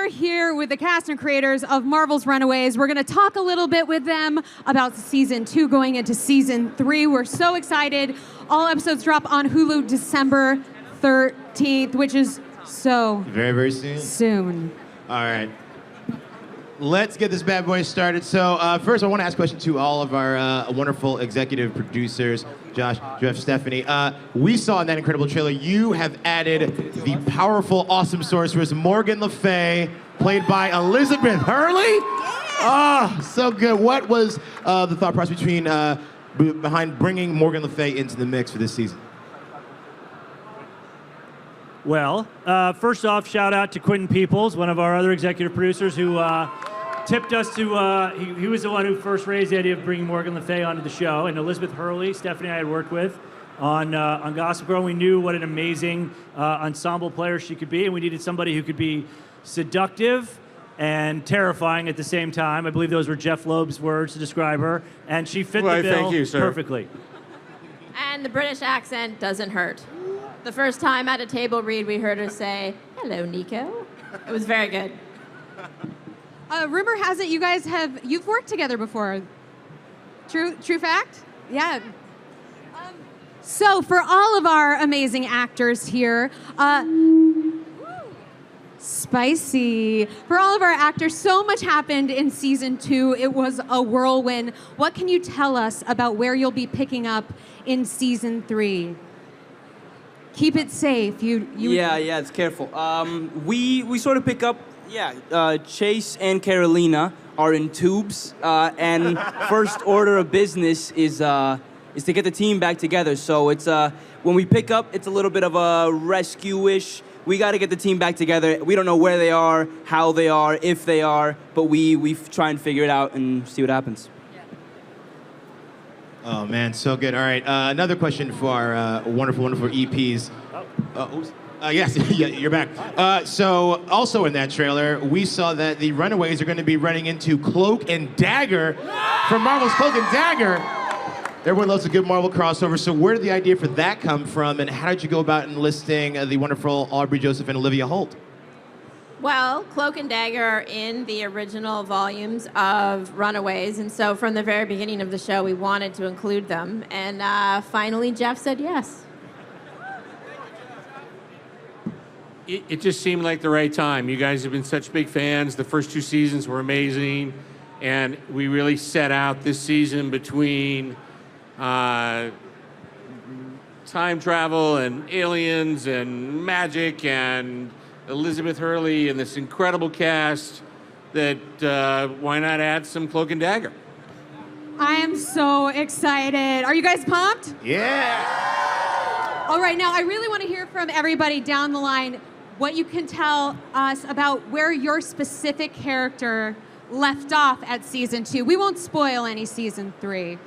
are here with the cast and creators of Marvel's Runaways. We're going to talk a little bit with them about season 2 going into season 3. We're so excited. All episodes drop on Hulu December 13th, which is so very, very soon. All right. Let's get this bad boy started. So first, I want to ask a question to all of our wonderful executive producers, Josh, Jeff, Stephanie. We saw in that incredible trailer, you have added the powerful, awesome sorceress, Morgan Le Fay, played by Elizabeth Hurley. So good. What was the thought process behind bringing Morgan Le Fay into the mix for this season? Well, first off, shout out to Quentin Peoples, one of our other executive producers who tipped us to, he was the one who first raised the idea of bringing Morgan Le Fay onto the show. And Elizabeth Hurley, Stephanie and I had worked with on Gossip Girl. We knew what an amazing ensemble player she could be, and we needed somebody who could be seductive and terrifying at the same time. I believe those were Jeff Loeb's words to describe her, and she fit the bill perfectly. And the British accent doesn't hurt. The first time at a table read, we heard her say, "Hello, Nico." It was very good. Rumor has it you've worked together before. True fact? Yeah. So for all of our amazing actors here, spicy. For all of our actors, so much happened in season 2. It was a whirlwind. What can you tell us about where you'll be picking up in season 3? Keep it safe. Yeah, it's careful. We sort of pick up. Chase and Carolina are in tubes, and first order of business is to get the team back together. So it's when we pick up, it's a little bit of a rescue-ish. We got to get the team back together. We don't know where they are, how they are, if they are, but we try and figure it out and see what happens. Oh man, so good. All right, another question for our wonderful, wonderful EPs. Yes, yeah, you're back. So also in that trailer, we saw that the Runaways are going to be running into Cloak and Dagger from Marvel's Cloak and Dagger. Everyone loves a good Marvel crossover, so where did the idea for that come from, and how did you go about enlisting the wonderful Aubrey Joseph and Olivia Holt? Well, Cloak and Dagger are in the original volumes of Runaways, and so from the very beginning of the show, we wanted to include them, and finally Jeff said yes. It just seemed like the right time. You guys have been such big fans. The first 2 seasons were amazing, and we really set out this season between time travel and aliens and magic and Elizabeth Hurley and this incredible cast that why not add some Cloak and Dagger? I am so excited. Are you guys pumped? Yeah. All right, now I really want to hear from everybody down the line what you can tell us about where your specific character left off at season 2. We won't spoil any season 3.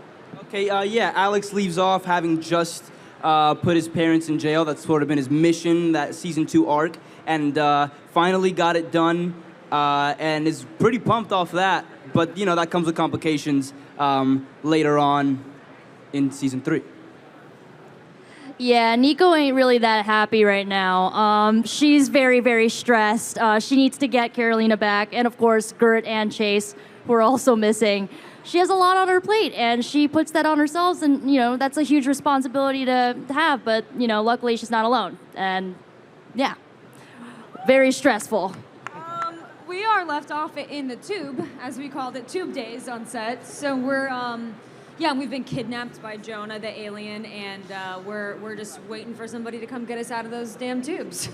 Okay, Alex leaves off having just put his parents in jail. That's sort of been his mission, that season 2 arc, and finally got it done, and is pretty pumped off that. But, you know, that comes with complications later on in season 3. Yeah, Nico ain't really that happy right now. She's very, very stressed. She needs to get Carolina back, and of course, GERT and Chase, who are also missing. She has a lot on her plate, and she puts that on herself, and, you know, that's a huge responsibility to have, but, you know, luckily she's not alone. And, yeah, very stressful. We are left off in the tube, as we called it, tube days on set. So we're, we've been kidnapped by Jonah, the alien, and we're just waiting for somebody to come get us out of those damn tubes.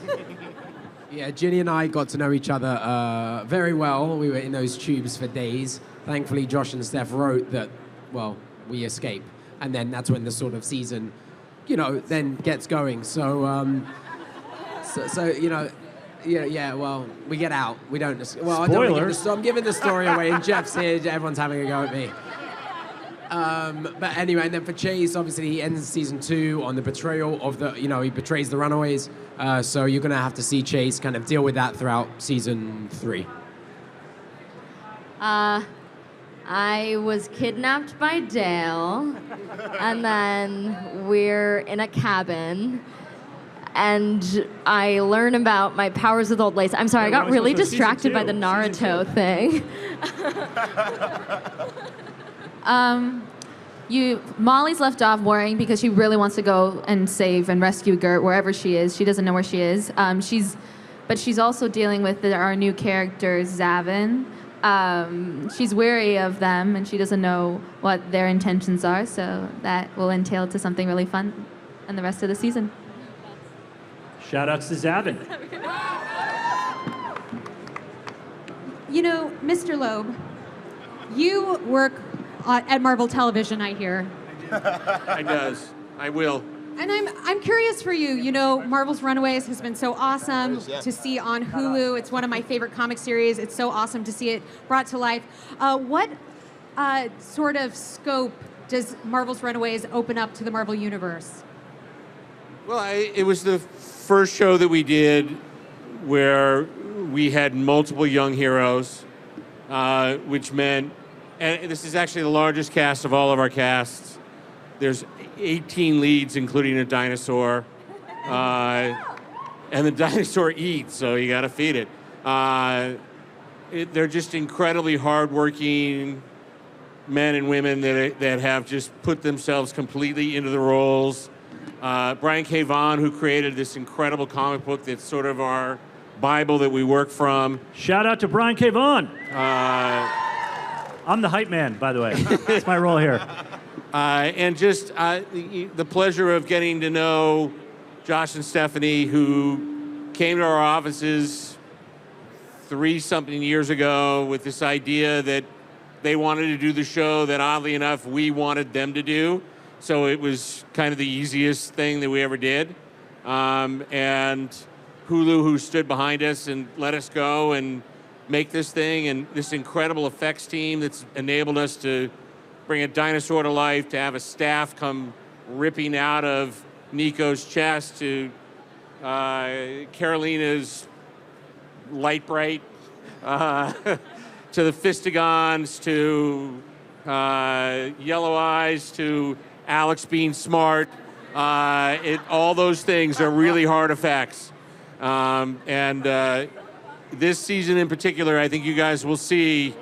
Yeah, Ginny and I got to know each other very well. We were in those tubes for days. Thankfully, Josh and Steph wrote that, well, we escape. And then that's when the sort of season, you know, then gets going. So you know, well, we get out. We don't, well, I don't give I'm giving the story away, and Jeff's here, everyone's having a go at me. But anyway, and then for Chase, obviously he ends season 2 on the betrayal of the, you know, he betrays the Runaways. So you're gonna have to see Chase kind of deal with that throughout season 3. I was kidnapped by Dale, and then we're in a cabin, and I learn about my powers with old lace. I'm sorry, I got really distracted by the Naruto thing. Molly's left off worrying because she really wants to go and save and rescue Gert wherever she is. She doesn't know where she is. But she's also dealing with our new character, Zavin. She's wary of them, and she doesn't know what their intentions are, so that will entail to something really fun in the rest of the season. Shout outs to Zavin. You know, Mr. Loeb, you work at Marvel Television, I hear. I does. I will. And I'm curious for you. You know, Marvel's Runaways has been so awesome to see on Hulu. It's one of my favorite comic series. It's so awesome to see it brought to life. What sort of scope does Marvel's Runaways open up to the Marvel Universe? Well, it was the first show that we did where we had multiple young heroes, which meant, and this is actually the largest cast of all of our casts. There's 18 leads, including a dinosaur. And the dinosaur eats, so you got to feed it. They're just incredibly hardworking men and women that have just put themselves completely into the roles. Brian K. Vaughan, who created this incredible comic book that's sort of our Bible that we work from. Shout out to Brian K. Vaughan. I'm the hype man, by the way. That's my role here. And just the pleasure of getting to know Josh and Stephanie, who came to our offices 3-something years ago with this idea that they wanted to do the show that, oddly enough, we wanted them to do. So it was kind of the easiest thing that we ever did. And Hulu, who stood behind us and let us go and make this thing, and this incredible effects team that's enabled us to bring a dinosaur to life, to have a staff come ripping out of Nico's chest, to Karolina's light bright, to the Fistigons, to Yellow Eyes, to Alex being smart. All those things are really hard effects. This season in particular, I think you guys will see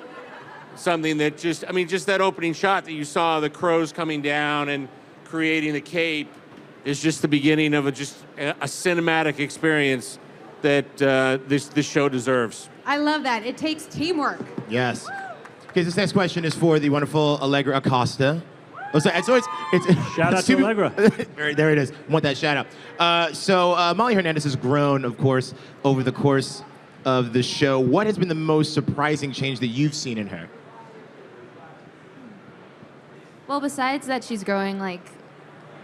something that just that opening shot that you saw, the crows coming down and creating the cape, is just the beginning of a cinematic experience that this show deserves. I love that. It takes teamwork. Yes. Okay, this next question is for the wonderful Allegra Acosta. Oh, sorry, it's shout out to Allegra. There it is. Want that shout out. So Molly Hernandez has grown, of course, over the course of the show. What has been the most surprising change that you've seen in her? Well, besides that, she's growing like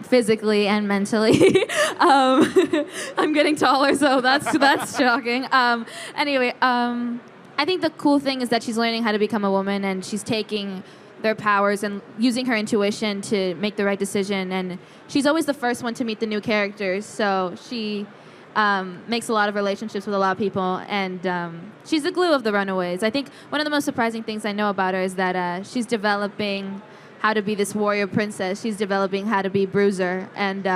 physically and mentally. I'm getting taller, so that's shocking. Anyway, I think the cool thing is that she's learning how to become a woman, and she's taking their powers and using her intuition to make the right decision. And she's always the first one to meet the new characters, so she makes a lot of relationships with a lot of people, and she's the glue of the Runaways. I think one of the most surprising things I know about her is that she's developing how to be this warrior princess. She's developing how to be bruiser, and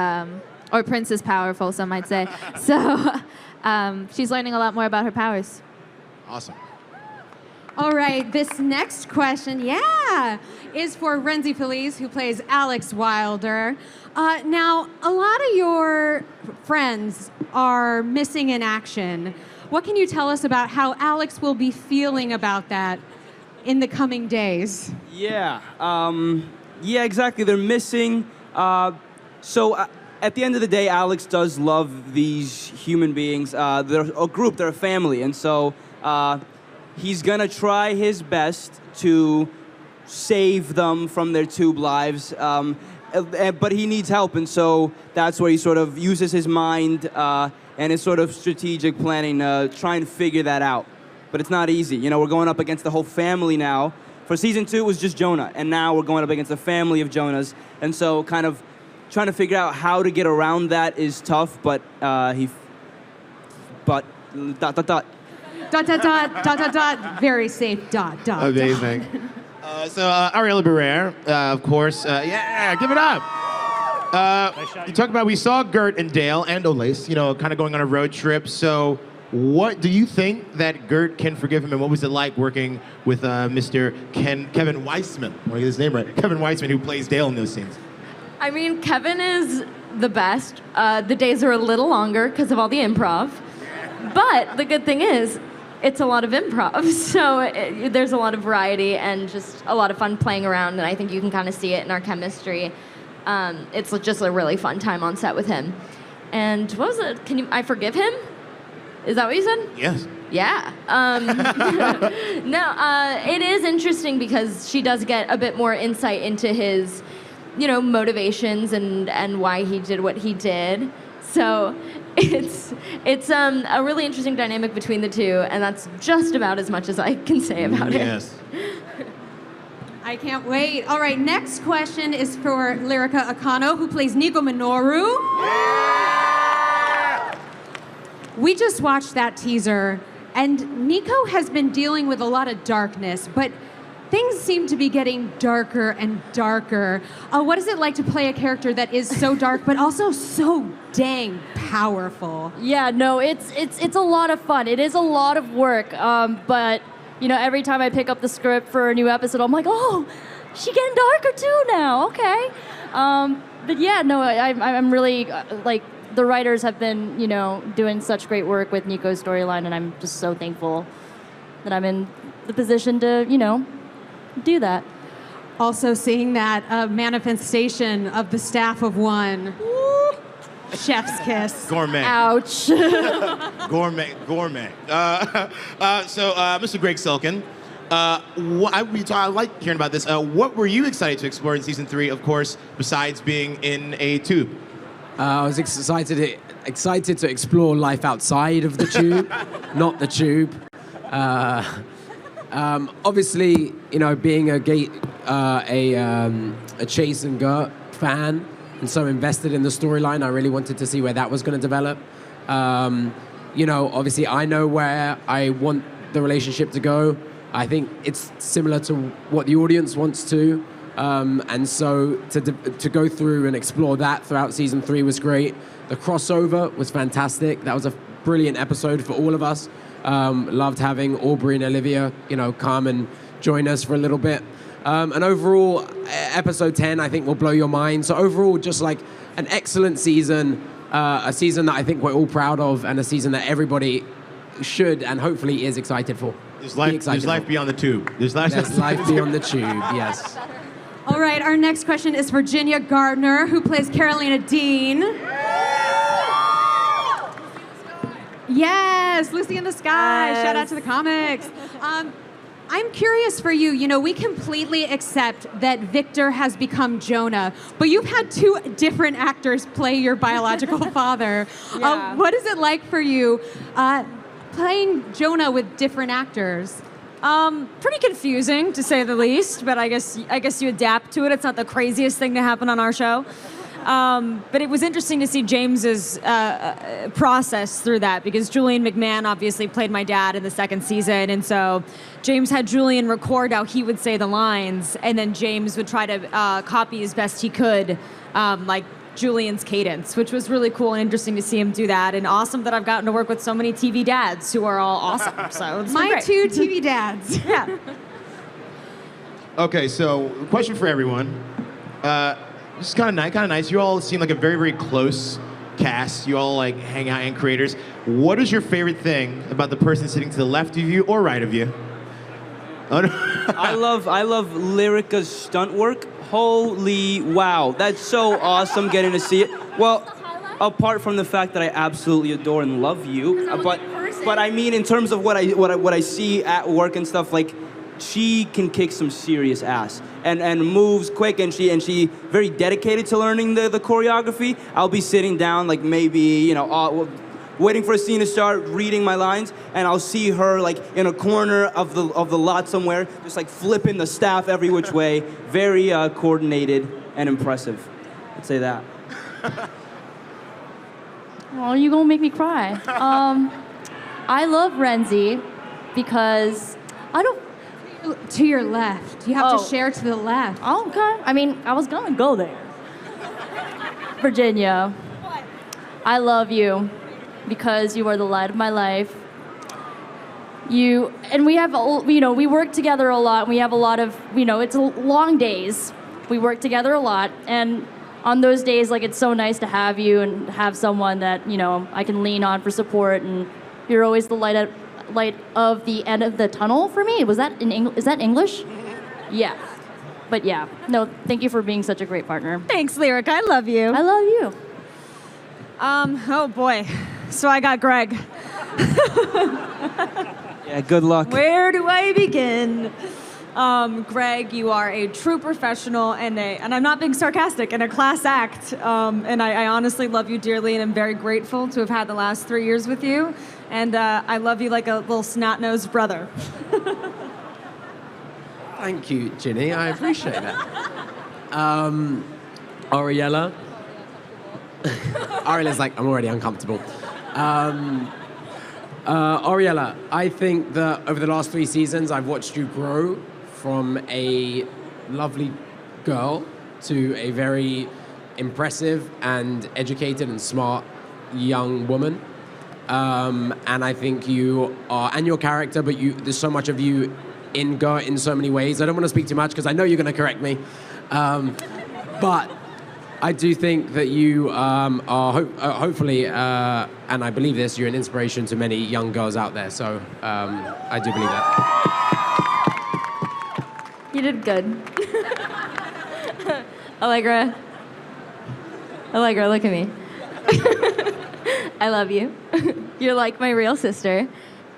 or princess powerful, some might say. So she's learning a lot more about her powers. Awesome. All right, this next question, is for RHENZY FELIZ, who plays Alex Wilder. Now, a lot of your friends are missing in action. What can you tell us about how Alex will be feeling about that in the coming days? Yeah, exactly. They're missing. So at the end of the day, Alex does love these human beings. They're a group, they're a family, and so he's gonna try his best to save them from their tube lives, but he needs help, and so that's where he sort of uses his mind and his sort of strategic planning, trying to figure that out. But it's not easy. You know, we're going up against the whole family now. For season 2, it was just Jonah, and now we're going up against a family of Jonahs, and so kind of trying to figure out how to get around that is tough, but Very safe, Amazing. So Ariela Barrere, of course. Give it up. You talked about we saw GERT and Dale and Olace, you know, kind of going on a road trip. So, what do you think that GERT can forgive him, and what was it like working with Mr. Kevin Weissman? I want to get his name right. Kevin Weissman, who plays Dale in those scenes. I mean, Kevin is the best. The days are a little longer because of all the improv. But the good thing is, it's a lot of improv. So there's a lot of variety and just a lot of fun playing around. And I think you can kind of see it in our chemistry. It's just a really fun time on set with him. And what was it? I forgive him? Is that what you said? Yes. Yeah. No, it is interesting because she does get a bit more insight into his, you know, motivations and why he did what he did. So it's a really interesting dynamic between the two, and that's just about as much as I can say about it. Yes. I can't wait. All right, next question is for LYRICA OKANO, who plays NICO MINORU. We just watched that teaser, and NICO has been dealing with a lot of darkness, but things seem to be getting darker and darker. What is it like to play a character that is so dark, but also so dang powerful? Yeah, no, it's a lot of fun. It is a lot of work, but you know, every time I pick up the script for a new episode, I'm like, oh, she's getting darker too now. Okay, but yeah, no, I'm really like. The writers have been, you know, doing such great work with Nico's storyline, and I'm just so thankful that I'm in the position to, you know, do that. Also seeing that manifestation of the staff of one. Woo. Chef's kiss. Gourmet. Ouch. Gourmet. So, Mr. Greg Sulkin, I like hearing about this. What were you excited to explore in season 3, of course, besides being in a tube? I was excited to explore life outside of the tube, not the tube. Obviously, you know, being a Chase and GERT fan and so invested in the storyline, I really wanted to see where that was going to develop. You know, obviously, I know where I want the relationship to go. I think it's similar to what the audience wants to. And so to go through and explore that throughout season 3 was great. The crossover was fantastic. That was a brilliant episode for all of us. Loved having Aubrey and Olivia, you know, come and join us for a little bit. And overall, episode 10, I think will blow your mind. So overall, just like an excellent season, a season that I think we're all proud of, and a season that everybody should and hopefully is excited for. There's life beyond the tube. There's life beyond the tube, yes. All right, our next question is for Virginia Gardner, who plays Carolina Dean. Yes, Lucy in the Sky. Yes. Shout out to the comics. I'm curious for you. You know, we completely accept that Victor has become Jonah, but you've had 2 different actors play your biological father. Yeah. What is it like for you playing Jonah with different actors? Pretty confusing, to say the least, but I guess you adapt to it. It's not the craziest thing to happen on our show. But it was interesting to see James's process through that, because Julian McMahon obviously played my dad in the 2nd season, and so James had Julian record how he would say the lines, and then James would try to copy as best he could, like Julian's cadence, which was really cool and interesting to see him do that, and awesome that I've gotten to work with so many TV dads who are all awesome. So it's My great. 2 TV dads. Yeah. Okay, so question for everyone. This is kind of nice. You all seem like a very, very close cast. You all like hang out and creators. What is your favorite thing about the person sitting to the left of you or right of you? Oh, no. I love Lyrica's stunt work. Holy wow, that's so awesome getting to see it. Well, apart from the fact that I absolutely adore and love you, but I mean in terms of what I see at work and stuff, like she can kick some serious ass and moves quick, and she very dedicated to learning the choreography. I'll be sitting down like maybe, you know, waiting for a scene to start, reading my lines, and I'll see her like in a corner of the lot somewhere, just like flipping the staff every which way. Very coordinated and impressive. I'd say that. Oh, you gonna make me cry. I love RHENZY because I don't. To your left. You have to share to the left. Oh, okay. I mean, I was gonna go there. Virginia, I love you because you are the light of my life. And we have, we work together a lot. We have a lot of, it's long days. We work together a lot. And on those days, like, it's so nice to have you and have someone that, I can lean on for support. And you're always the light of the end of the tunnel for me. Was that is that English? Yeah. But yeah, no, thank you for being such a great partner. Thanks, Lyrica. I love you. I love you. Oh boy. So I got Greg. Yeah, good luck. Where do I begin? Greg, you are a true professional and I'm not being sarcastic, and a class act. And I honestly love you dearly, and I'm very grateful to have had the last 3 years with you. And I love you like a little snot-nosed brother. Thank you, Ginny. I appreciate that. Ariela. Ariela's like, I'm already uncomfortable. Ariela, I think that over the last 3 seasons, I've watched you grow from a lovely girl to a very impressive and educated and smart young woman. And I think you are, and your character, but there's so much of you in GERT in so many ways. I don't want to speak too much because I know you're going to correct me. But I do think that you are hopefully, and I believe this, you're an inspiration to many young girls out there. So I do believe that. You did good. Allegra. Allegra, look at me. I love you. You're like my real sister.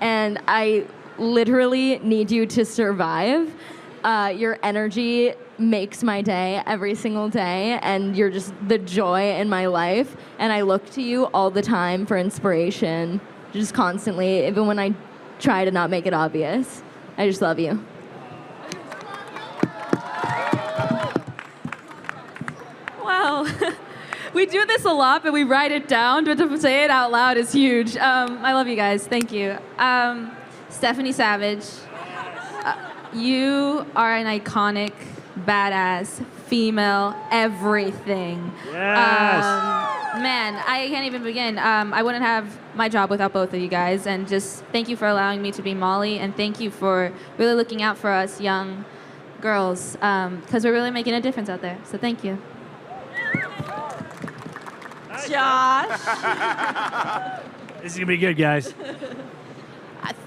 And I literally need you to survive. Your energy makes my day every single day, and you're just the joy in my life. And I look to you all the time for inspiration, just constantly, even when I try to not make it obvious. I just love you. Wow. We do this a lot, but we write it down, but to say it out loud is huge. I love you guys. Thank you. Stephanie Savage, you are an iconic, badass, female, everything. Yes. Man, I can't even begin. I wouldn't have my job without both of you guys. And just thank you for allowing me to be Molly. And thank you for really looking out for us young girls, because we're really making a difference out there. So thank you. Josh, This is going to be good, guys.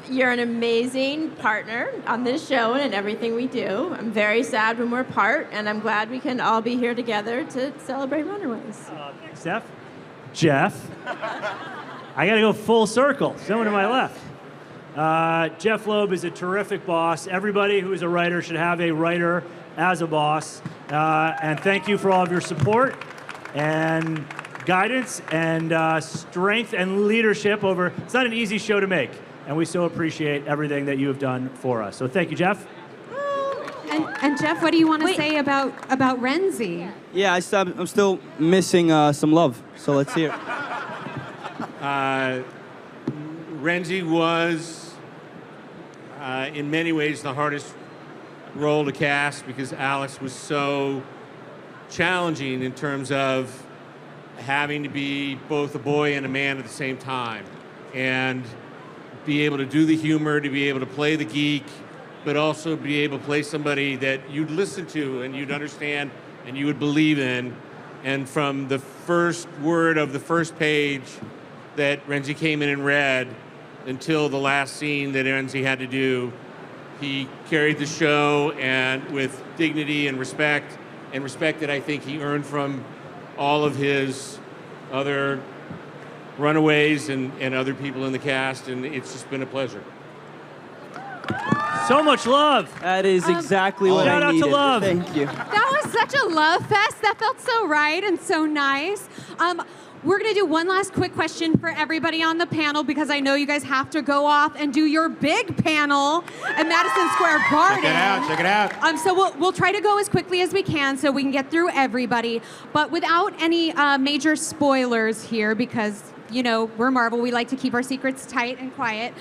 you're an amazing partner on this show and in everything we do. I'm very sad when we're apart, and I'm glad we can all be here together to celebrate Runaways. Thanks, Steph. Jeff. I got to go full circle. Someone to my left. Jeff Loeb is a terrific boss. Everybody who is a writer should have a writer as a boss. And thank you for all of your support and guidance and strength and leadership over. It's not an easy show to make, and we so appreciate everything that you have done for us. So thank you, Jeff. And Jeff, what do you want to say about RHENZY? Yeah, I'm still missing some love, so let's hear it. RHENZY was, in many ways, the hardest role to cast because Alex was so challenging in terms of having to be both a boy and a man at the same time, and be able to do the humor, to be able to play the geek, but also be able to play somebody that you'd listen to and you'd understand and you would believe in. And from the first word of the first page that RHENZY came in and read until the last scene that RHENZY had to do, he carried the show and with dignity and respect that I think he earned from all of his other Runaways and other people in the cast, and it's just been a pleasure. So much love. That is exactly what shout I out needed. to love. Thank you. That was such a love fest. That felt so right and so nice. We're going to do one last quick question for everybody on the panel because I know you guys have to go off and do your big panel at Madison Square Garden. Check it out. So we'll try to go as quickly as we can so we can get through everybody, but without any major spoilers here because, you know, we're Marvel. We like to keep our secrets tight and quiet.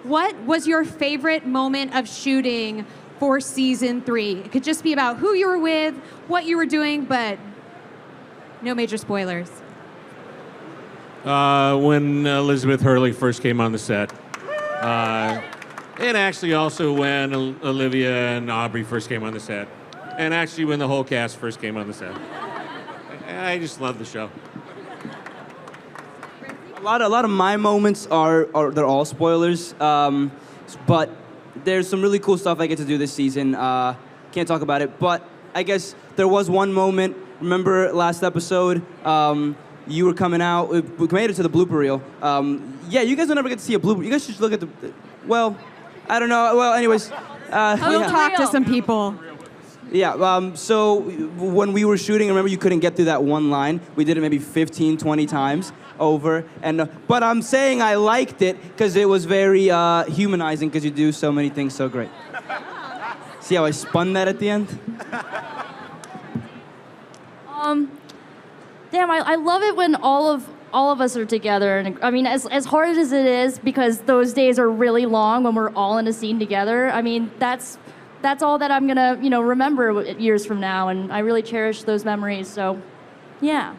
What was your favorite moment of shooting for season 3? It could just be about who you were with, what you were doing, but No major spoilers. When Elizabeth Hurley first came on the set. And actually also when Olivia and Aubrey first came on the set. And actually when the whole cast first came on the set. I just love the show. A lot of my moments are they're all spoilers, but there's some really cool stuff I get to do this season. Can't talk about it, but I guess there was one moment. Remember last episode, you were coming out. We made it to the blooper reel. Yeah, you guys will never get to see a blooper. You guys should look at the. Well, I don't know. Well, anyways, We'll talk to some people. Yeah, so when we were shooting, remember you couldn't get through that one line. We did it maybe 15, 20 times over. But I'm saying I liked it because it was very humanizing because you do so many things so great. See how I spun that at the end? Damn, I love it when all of us are together. And I mean, as hard as it is, because those days are really long when we're all in a scene together. I mean, that's all that I'm gonna, remember years from now, and I really cherish those memories. So, yeah.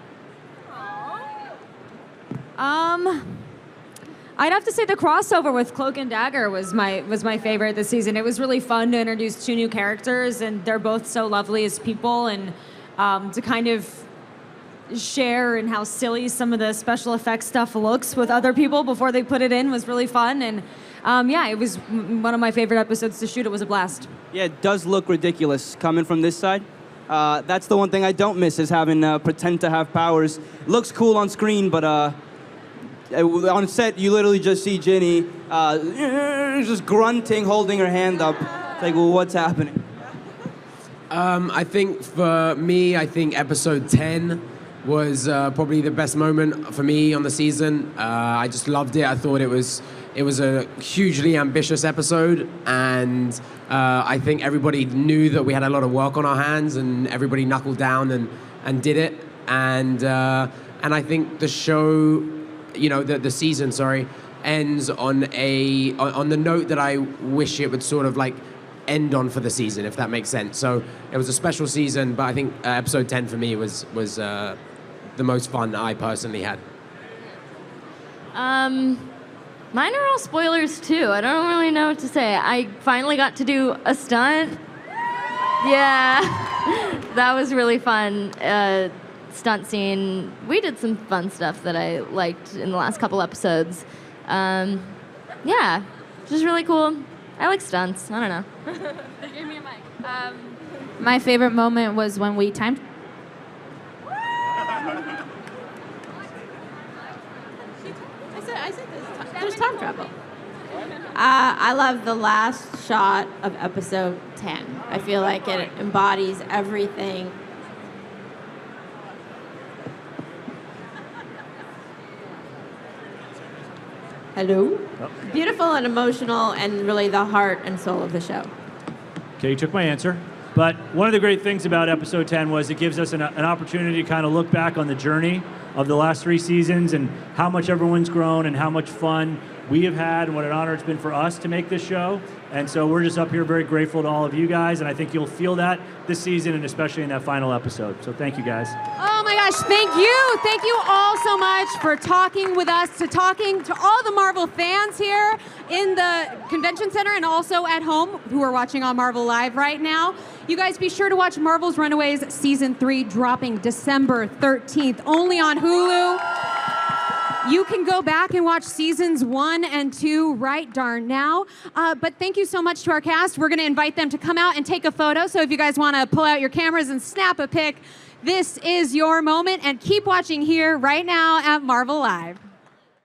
I'd have to say the crossover with Cloak and Dagger was my favorite this season. It was really fun to introduce two new characters, and they're both so lovely as people, and to kind of share in how silly some of the special effects stuff looks with other people before they put it in was really fun. And yeah, it was one of my favorite episodes to shoot. It was a blast. Yeah, it does look ridiculous coming from this side. That's the one thing I don't miss is having pretend to have powers. It looks cool on screen, but on set you literally just see Ginny just grunting, holding her hand up. It's like, well, what's happening? I think for me, episode 10 was probably the best moment for me on the season. I just loved it. I thought it was a hugely ambitious episode, and I think everybody knew that we had a lot of work on our hands, and everybody knuckled down and did it. And I think the show, the season, ends on the note that I wish it would sort of like end on for the season, if that makes sense. So it was a special season, but I think episode 10 for me was the most fun I personally had. Mine are all spoilers too. I don't really know what to say. I finally got to do a stunt. Yeah, that was really fun. Stunt scene. We did some fun stuff that I liked in the last couple episodes. Yeah, just really cool. I like stunts. I don't know. Give me a mic. My favorite moment was when we timed. I said this. There's time travel. I love the last shot of episode 10. I feel like it embodies everything. Hello? Oh. Beautiful and emotional, and really the heart and soul of the show. Okay, you took my answer. But one of the great things about episode 10 was it gives us an opportunity to kind of look back on the journey of the last 3 seasons and how much everyone's grown and how much fun we have had and what an honor it's been for us to make this show. And so we're just up here very grateful to all of you guys, and I think you'll feel that this season and especially in that final episode. So thank you, guys. Oh my gosh, thank you. Thank you all so much for talking with us, talking to all the Marvel fans here in the convention center and also at home who are watching on Marvel Live right now. You guys be sure to watch Marvel's Runaways Season 3 dropping December 13th, only on Hulu. You can go back and watch seasons 1 and 2 right darn now. But thank you so much to our cast. We're going to invite them to come out and take a photo. So if you guys want to pull out your cameras and snap a pic, this is your moment. And keep watching here right now at Marvel Live.